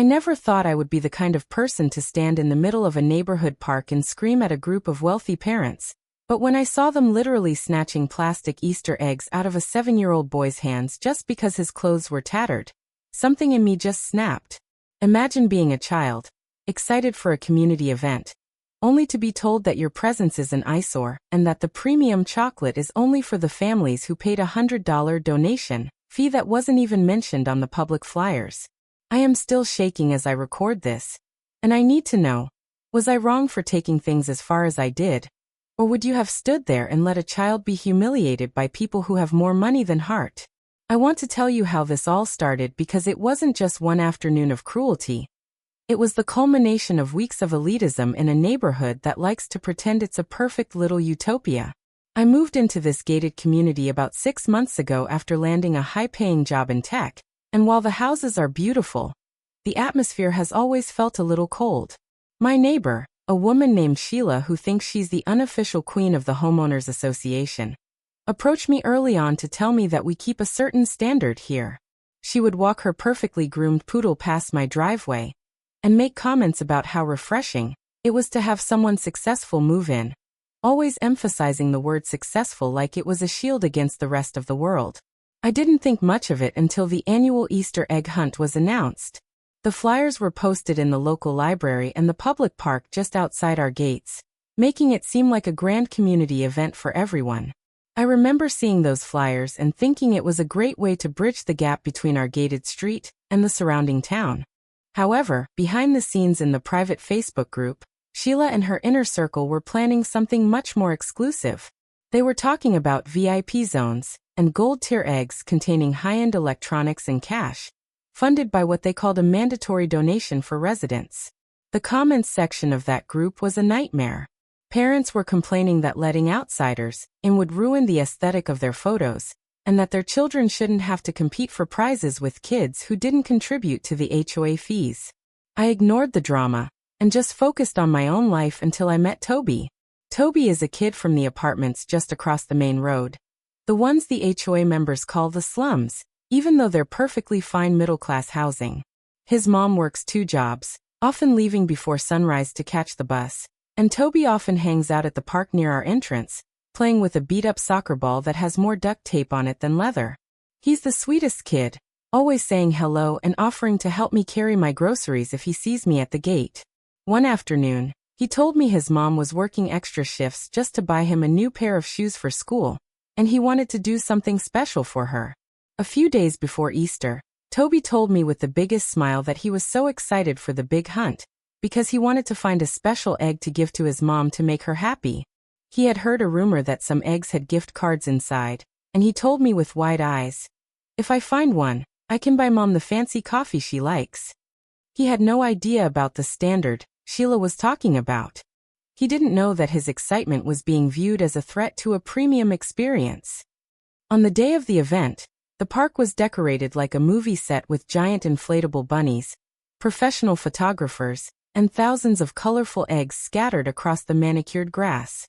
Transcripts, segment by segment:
I never thought I would be the kind of person to stand in the middle of a neighborhood park and scream at a group of wealthy parents, but when I saw them literally snatching plastic Easter eggs out of a 7-year-old boy's hands just because his clothes were tattered, something in me just snapped. Imagine being a child, excited for a community event, only to be told that your presence is an eyesore and that the premium chocolate is only for the families who paid $100 donation fee that wasn't even mentioned on the public flyers. I am still shaking as I record this, and I need to know, was I wrong for taking things as far as I did? Or would you have stood there and let a child be humiliated by people who have more money than heart? I want to tell you how this all started because it wasn't just one afternoon of cruelty. It was the culmination of weeks of elitism in a neighborhood that likes to pretend it's a perfect little utopia. I moved into this gated community about 6 months ago after landing a high-paying job in tech, and while the houses are beautiful, the atmosphere has always felt a little cold. My neighbor, a woman named Sheila who thinks she's the unofficial queen of the homeowners association, approached me early on to tell me that we keep a certain standard here. She would walk her perfectly groomed poodle past my driveway and make comments about how refreshing it was to have someone successful move in, always emphasizing the word successful like it was a shield against the rest of the world. I didn't think much of it until the annual Easter egg hunt was announced. The flyers were posted in the local library and the public park just outside our gates, making it seem like a grand community event for everyone. I remember seeing those flyers and thinking it was a great way to bridge the gap between our gated street and the surrounding town. However, behind the scenes in the private Facebook group, Sheila and her inner circle were planning something much more exclusive. They were talking about VIP zones and gold-tier eggs containing high-end electronics and cash, funded by what they called a mandatory donation for residents. The comments section of that group was a nightmare. Parents were complaining that letting outsiders in would ruin the aesthetic of their photos, and that their children shouldn't have to compete for prizes with kids who didn't contribute to the HOA fees. I ignored the drama and just focused on my own life until I met Toby. Toby is a kid from the apartments just across the main road. The ones the HOA members call the slums, even though they're perfectly fine middle-class housing. His mom works 2 jobs, often leaving before sunrise to catch the bus, and Toby often hangs out at the park near our entrance, playing with a beat-up soccer ball that has more duct tape on it than leather. He's the sweetest kid, always saying hello and offering to help me carry my groceries if he sees me at the gate. One afternoon, he told me his mom was working extra shifts just to buy him a new pair of shoes for school, and he wanted to do something special for her. A few days before Easter, Toby told me with the biggest smile that he was so excited for the big hunt, because he wanted to find a special egg to give to his mom to make her happy. He had heard a rumor that some eggs had gift cards inside, and he told me with wide eyes, "If I find one, I can buy Mom the fancy coffee she likes." He had no idea about the standard Sheila was talking about. He didn't know that his excitement was being viewed as a threat to a premium experience. On the day of the event, the park was decorated like a movie set with giant inflatable bunnies, professional photographers, and thousands of colorful eggs scattered across the manicured grass.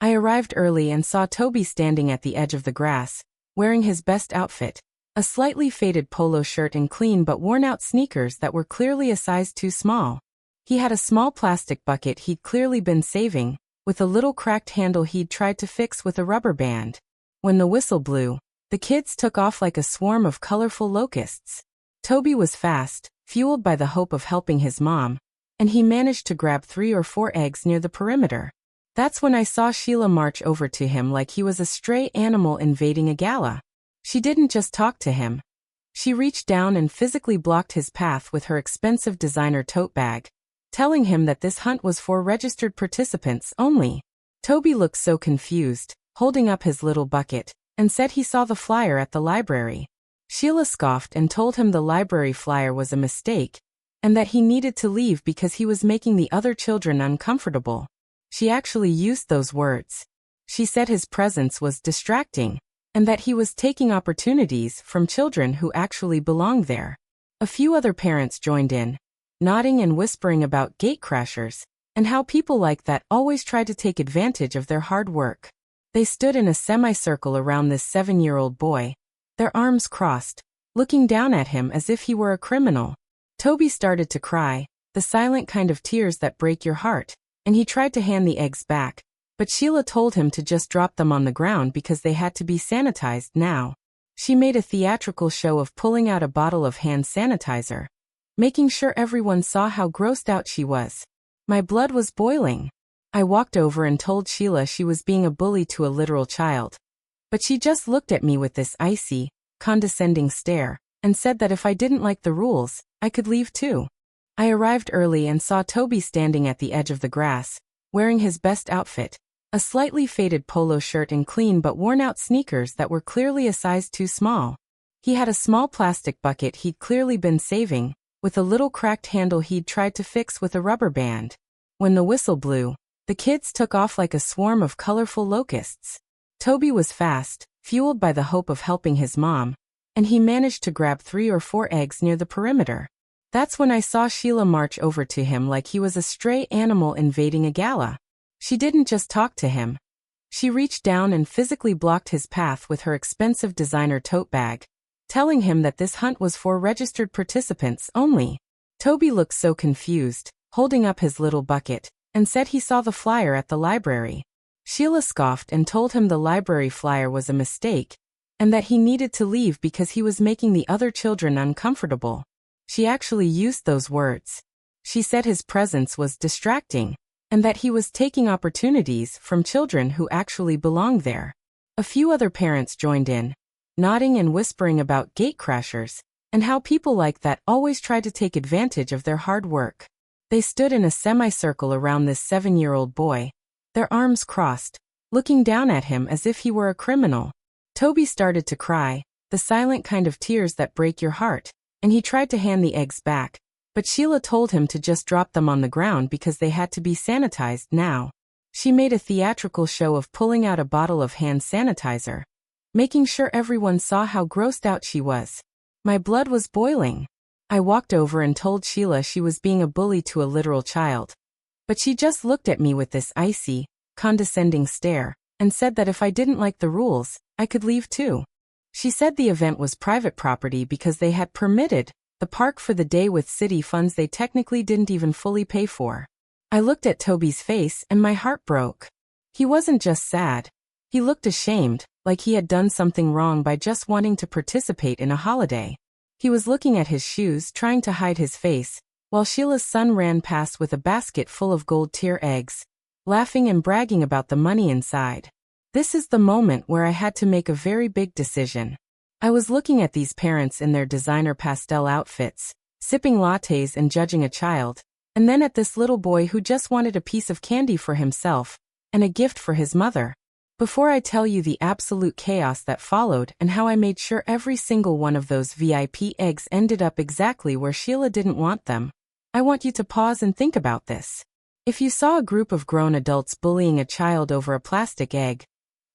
I arrived early and saw Toby standing at the edge of the grass, wearing his best outfit, a slightly faded polo shirt and clean but worn-out sneakers that were clearly a size too small. He had a small plastic bucket he'd clearly been saving, with a little cracked handle he'd tried to fix with a rubber band. When the whistle blew, the kids took off like a swarm of colorful locusts. Toby was fast, fueled by the hope of helping his mom, and he managed to grab 3 or 4 eggs near the perimeter. That's when I saw Sheila march over to him like he was a stray animal invading a gala. She didn't just talk to him. She reached down and physically blocked his path with her expensive designer tote bag, telling him that this hunt was for registered participants only. Toby looked so confused, holding up his little bucket, and said he saw the flyer at the library. Sheila scoffed and told him the library flyer was a mistake, and that he needed to leave because he was making the other children uncomfortable. She actually used those words. She said his presence was distracting, and that he was taking opportunities from children who actually belonged there. A few other parents joined in, nodding and whispering about gatecrashers, and how people like that always try to take advantage of their hard work. They stood in a semicircle around this 7-year-old boy, their arms crossed, looking down at him as if he were a criminal. Toby started to cry, the silent kind of tears that break your heart, and he tried to hand the eggs back, but Sheila told him to just drop them on the ground because they had to be sanitized now. She made a theatrical show of pulling out a bottle of hand sanitizer, making sure everyone saw how grossed out she was. My blood was boiling. I walked over and told Sheila she was being a bully to a literal child. But she just looked at me with this icy, condescending stare, and said that if I didn't like the rules, I could leave too. I arrived early and saw Toby standing at the edge of the grass, wearing his best outfit, a slightly faded polo shirt and clean but worn-out sneakers that were clearly a size too small. He had a small plastic bucket he'd clearly been saving, with a little cracked handle he'd tried to fix with a rubber band. When the whistle blew, the kids took off like a swarm of colorful locusts. Toby was fast, fueled by the hope of helping his mom, and he managed to grab 3 or 4 eggs near the perimeter. That's when I saw Sheila march over to him like he was a stray animal invading a gala. She didn't just talk to him. She reached down and physically blocked his path with her expensive designer tote bag, telling him that this hunt was for registered participants only. Toby looked so confused, holding up his little bucket, and said he saw the flyer at the library. Sheila scoffed and told him the library flyer was a mistake, and that he needed to leave because he was making the other children uncomfortable. She actually used those words. She said his presence was distracting, and that he was taking opportunities from children who actually belonged there. A few other parents joined in, nodding and whispering about gatecrashers, and how people like that always try to take advantage of their hard work. They stood in a semicircle around this 7-year-old boy, their arms crossed, looking down at him as if he were a criminal. Toby started to cry, the silent kind of tears that break your heart, and he tried to hand the eggs back, but Sheila told him to just drop them on the ground because they had to be sanitized now. She made a theatrical show of pulling out a bottle of hand sanitizer, making sure everyone saw how grossed out she was. My blood was boiling. I walked over and told Sheila she was being a bully to a literal child. But she just looked at me with this icy, condescending stare, and said that if I didn't like the rules, I could leave too. She said the event was private property because they had permitted the park for the day with city funds they technically didn't even fully pay for. I looked at Toby's face and my heart broke. He wasn't just sad. He looked ashamed, like he had done something wrong by just wanting to participate in a holiday. He was looking at his shoes, trying to hide his face, while Sheila's son ran past with a basket full of gold tier eggs, laughing and bragging about the money inside. This is the moment where I had to make a very big decision. I was looking at these parents in their designer pastel outfits, sipping lattes and judging a child, and then at this little boy who just wanted a piece of candy for himself, and a gift for his mother. Before I tell you the absolute chaos that followed and how I made sure every single one of those VIP eggs ended up exactly where Sheila didn't want them, I want you to pause and think about this. If you saw a group of grown adults bullying a child over a plastic egg,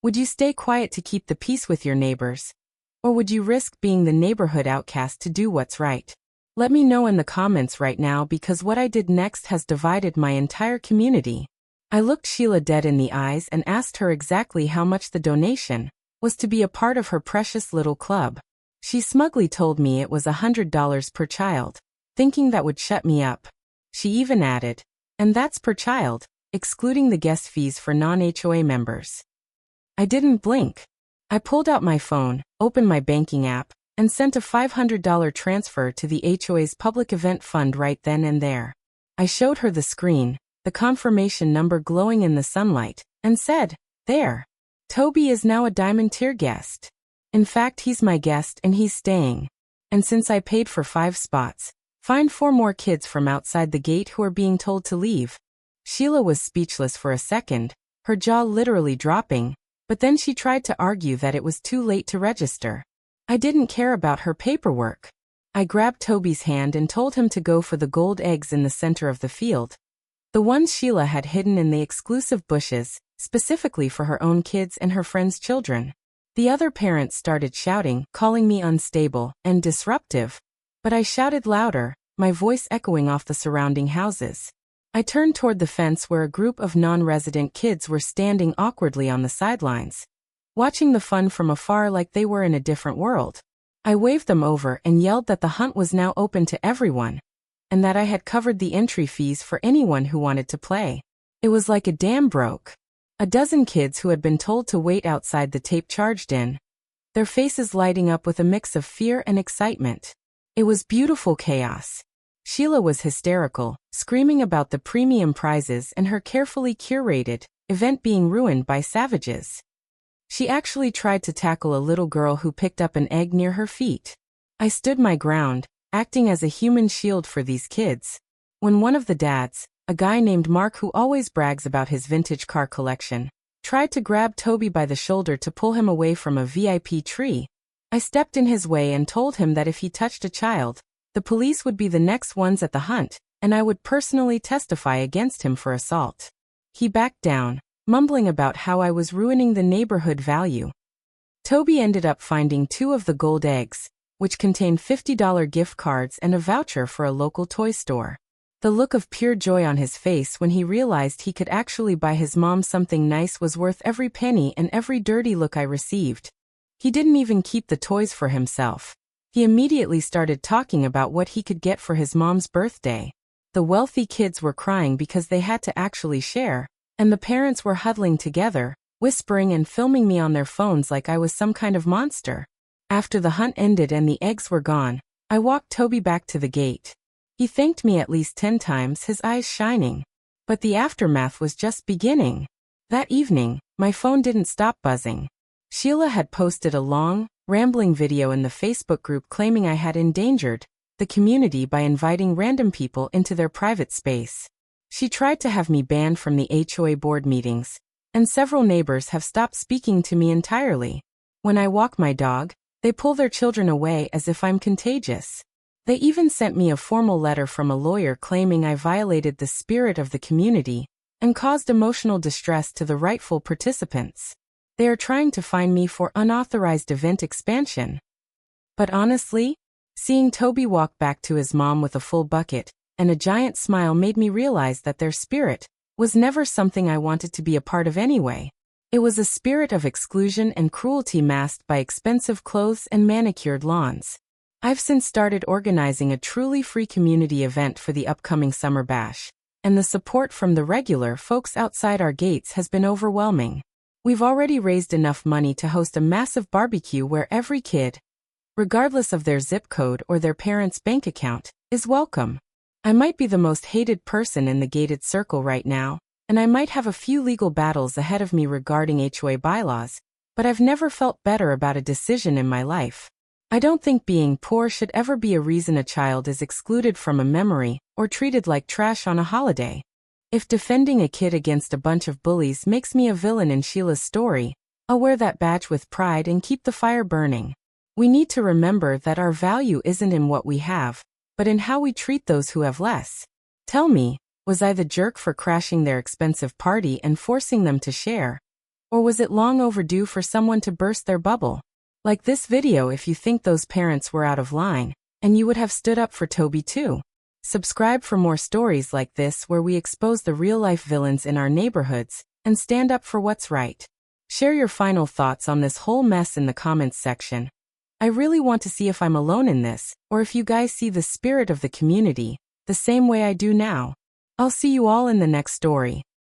would you stay quiet to keep the peace with your neighbors? Or would you risk being the neighborhood outcast to do what's right? Let me know in the comments right now because what I did next has divided my entire community. I looked Sheila dead in the eyes and asked her exactly how much the donation was to be a part of her precious little club. She smugly told me it was $100 per child, thinking that would shut me up. She even added, and that's per child, excluding the guest fees for non-HOA members. I didn't blink. I pulled out my phone, opened my banking app, and sent a $500 transfer to the HOA's public event fund right then and there. I showed her the screen, the confirmation number glowing in the sunlight, and said, "There. Toby is now a diamond tier guest. In fact, he's my guest and he's staying. And since I paid for 5 spots, find 4 more kids from outside the gate who are being told to leave." Sheila was speechless for a second, her jaw literally dropping, but then she tried to argue that it was too late to register. I didn't care about her paperwork. I grabbed Toby's hand and told him to go for the gold eggs in the center of the field, the ones Sheila had hidden in the exclusive bushes, specifically for her own kids and her friends' children. The other parents started shouting, calling me unstable and disruptive, but I shouted louder, my voice echoing off the surrounding houses. I turned toward the fence where a group of non-resident kids were standing awkwardly on the sidelines, watching the fun from afar like they were in a different world. I waved them over and yelled that the hunt was now open to everyone, and that I had covered the entry fees for anyone who wanted to play. It was like a dam broke. A dozen kids who had been told to wait outside the tape charged in, their faces lighting up with a mix of fear and excitement. It was beautiful chaos. Sheila was hysterical, screaming about the premium prizes and her carefully curated event being ruined by savages. She actually tried to tackle a little girl who picked up an egg near her feet. I stood my ground, acting as a human shield for these kids. When one of the dads, a guy named Mark who always brags about his vintage car collection, tried to grab Toby by the shoulder to pull him away from a VIP tree, I stepped in his way and told him that if he touched a child, the police would be the next ones at the hunt, and I would personally testify against him for assault. He backed down, mumbling about how I was ruining the neighborhood value. Toby ended up finding 2 of the gold eggs, which contained $50 gift cards and a voucher for a local toy store. The look of pure joy on his face when he realized he could actually buy his mom something nice was worth every penny and every dirty look I received. He didn't even keep the toys for himself. He immediately started talking about what he could get for his mom's birthday. The wealthy kids were crying because they had to actually share, and the parents were huddling together, whispering and filming me on their phones like I was some kind of monster. After the hunt ended and the eggs were gone, I walked Toby back to the gate. He thanked me at least 10 times, his eyes shining. But the aftermath was just beginning. That evening, my phone didn't stop buzzing. Sheila had posted a long, rambling video in the Facebook group claiming I had endangered the community by inviting random people into their private space. She tried to have me banned from the HOA board meetings, and several neighbors have stopped speaking to me entirely. When I walk my dog, they pull their children away as if I'm contagious. They even sent me a formal letter from a lawyer claiming I violated the spirit of the community and caused emotional distress to the rightful participants. They are trying to fine me for unauthorized event expansion. But honestly, seeing Toby walk back to his mom with a full bucket and a giant smile made me realize that their spirit was never something I wanted to be a part of anyway. It was a spirit of exclusion and cruelty masked by expensive clothes and manicured lawns. I've since started organizing a truly free community event for the upcoming summer bash, and the support from the regular folks outside our gates has been overwhelming. We've already raised enough money to host a massive barbecue where every kid, regardless of their zip code or their parents' bank account, is welcome. I might be the most hated person in the gated circle right now, and I might have a few legal battles ahead of me regarding HOA bylaws, but I've never felt better about a decision in my life. I don't think being poor should ever be a reason a child is excluded from a memory or treated like trash on a holiday. If defending a kid against a bunch of bullies makes me a villain in Sheila's story, I'll wear that badge with pride and keep the fire burning. We need to remember that our value isn't in what we have, but in how we treat those who have less. Tell me, was I the jerk for crashing their expensive party and forcing them to share? Or was it long overdue for someone to burst their bubble? Like this video if you think those parents were out of line, and you would have stood up for Toby too. Subscribe for more stories like this where we expose the real-life villains in our neighborhoods and stand up for what's right. Share your final thoughts on this whole mess in the comments section. I really want to see if I'm alone in this, or if you guys see the spirit of the community the same way I do now. I'll see you all in the next story.